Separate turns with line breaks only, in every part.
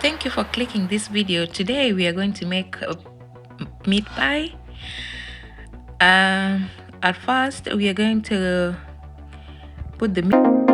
Thank you for clicking this video. Today we are going to make a meat pie. At first we are going to put the meat.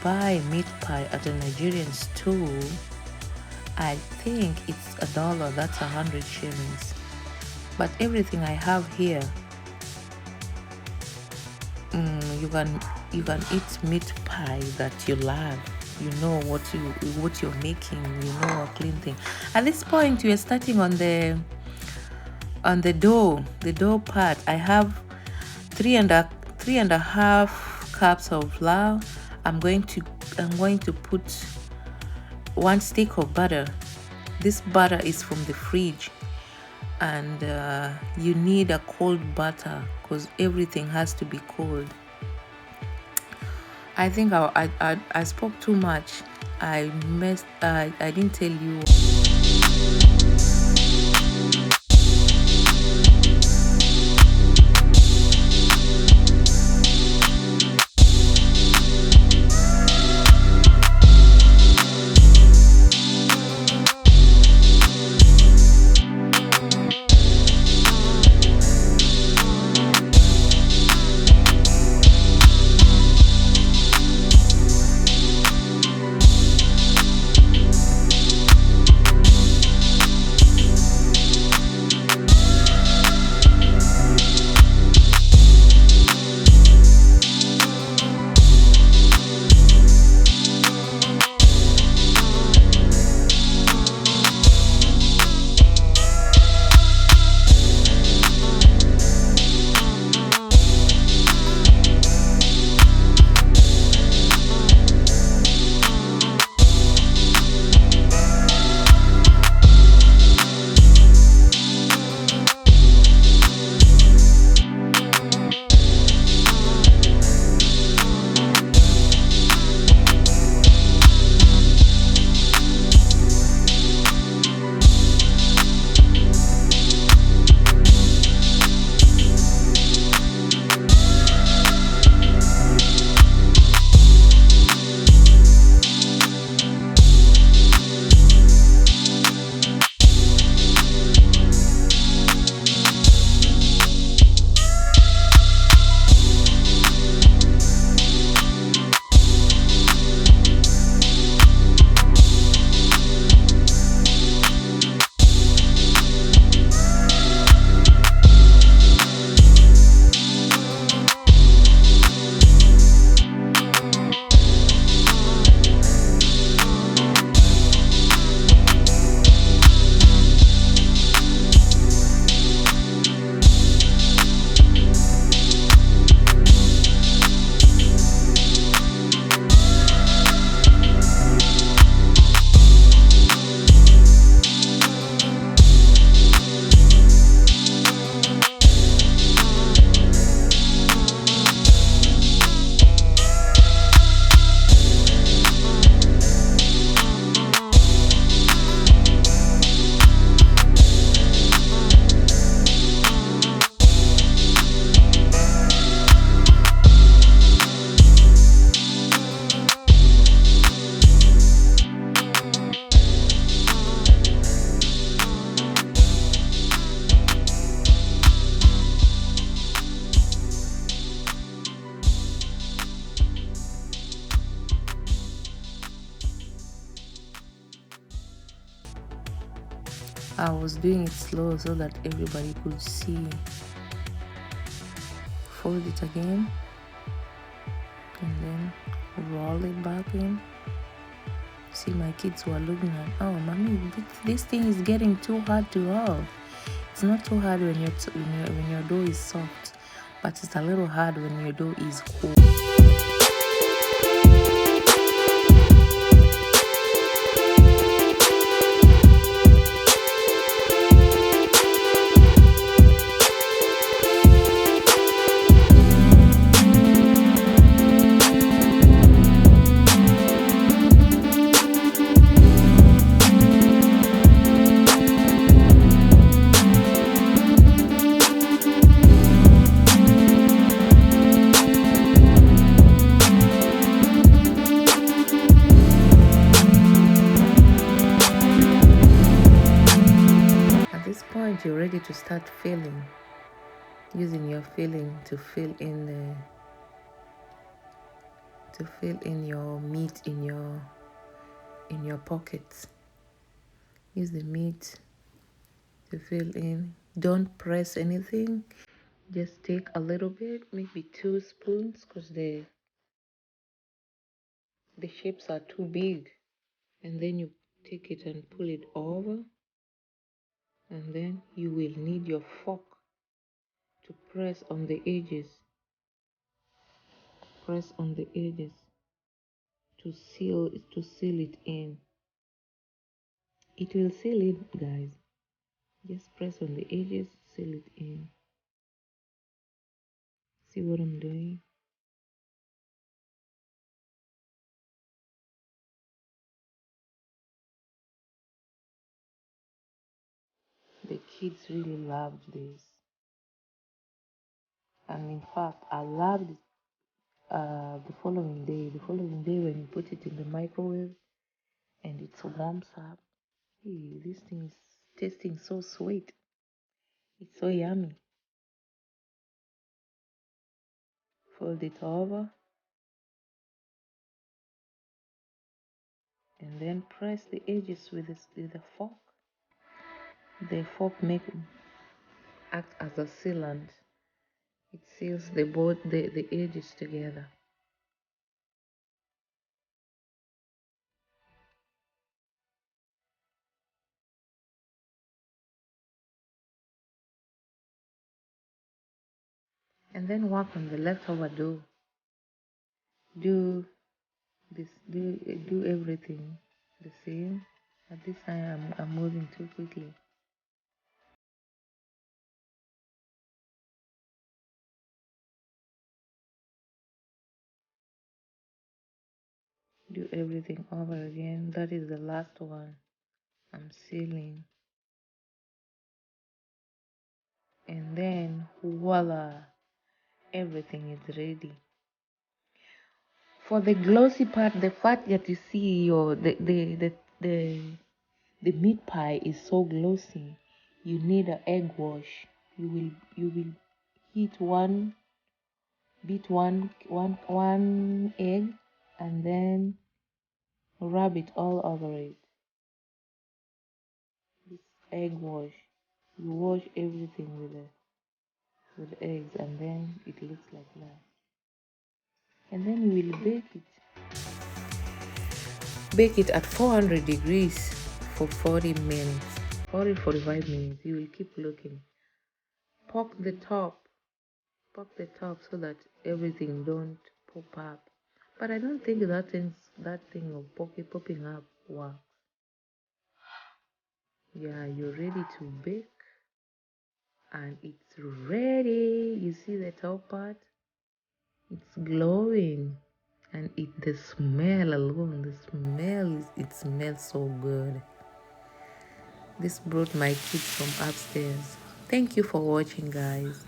buy meat pie at a Nigerian store, I think it's $1. That's 100 shillings. But everything I have here, you can eat meat pie that you love. You know what you're making. You know a clean thing. At this point, we are starting on the dough part. I have three and a half cups of flour. I'm going to put 1 stick of butter. This butter is from the fridge, and you need a cold butter because everything has to be cold. I think I spoke too much. I didn't tell you. I was doing it slow so that everybody could see. Fold it again and then roll it back in. See, my kids were looking at, oh mommy, this thing is getting too hard to roll. It's not too hard when your dough is soft, but it's a little hard when your dough is cool. You're ready to start filling, using your filling to fill in to fill in your meat in your pockets. Use the meat to fill in. Don't press anything. Just take a little bit, maybe 2 spoons, because the shapes are too big. And then you take it and pull it over, and then you will need your fork to press on the edges. Press on the edges to seal it in. It will seal it, guys. Just press on the edges, seal it in. See what I'm doing? The kids really loved this. And in fact, I loved the following day. The following day when you put it in the microwave and it warms up. Hey, this thing is tasting so sweet. It's so yummy. Fold it over and then press the edges with a fork. The fork acts as a sealant. It seals the edges together. And then work on the leftover dough. Do this. Do everything the same. At this time, I'm moving too quickly. Do everything over again. That is the last one. I'm sealing. And then voila, everything is ready. For the glossy part, the fact that you see the meat pie is so glossy, you need an egg wash. You will heat one egg and then rub it all over it. This egg wash. You wash everything with eggs and then it looks like that. And then you will bake it. Bake it at 400 degrees for 40 minutes. 45 minutes. You will keep looking. Poke the top so that everything don't pop up. But I don't think that thing of popping up works. Yeah, you're ready to bake and it's ready. You see the top part? It's glowing. And the smell alone, it smells so good. This brought my kids from upstairs. Thank you for watching, guys.